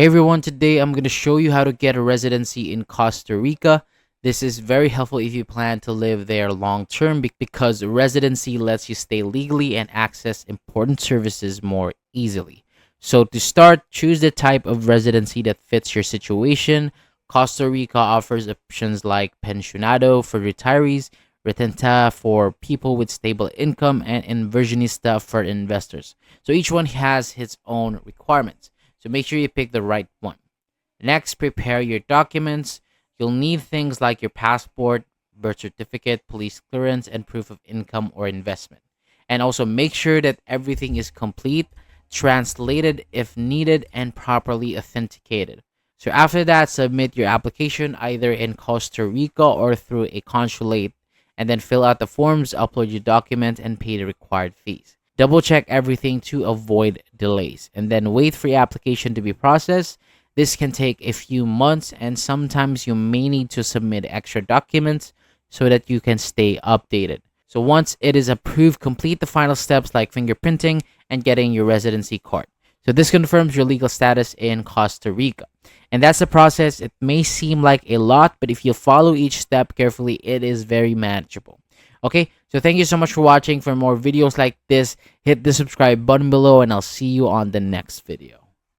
Hey everyone, today I'm going to show you how to get a residency in Costa Rica. This is very helpful if you plan to live there long term because residency lets you stay legally and access important services more easily. So to start, choose the type of residency that fits your situation. Costa Rica offers options like pensionado for retirees, rentista for people with stable income, and inversionista for investors. So each one has its own requirements. So make sure you pick the right one. Next, prepare your documents. You'll need things like your passport, birth certificate, police clearance, and proof of income or investment. And also make sure that everything is complete, translated if needed, and properly authenticated. So after that, submit your application either in Costa Rica or through a consulate, and then fill out the forms, upload your document, and pay the required fees. Double check everything to avoid delays, and then wait for your application to be processed. This can take a few months, and sometimes you may need to submit extra documents so that you can stay updated. So once it is approved, complete the final steps like fingerprinting and getting your residency card. So this confirms your legal status in Costa Rica. And that's the process. It may seem like a lot, but if you follow each step carefully, it is very manageable. Okay, so thank you so much for watching. For more videos like this, hit the subscribe button below, and I'll see you on the next video.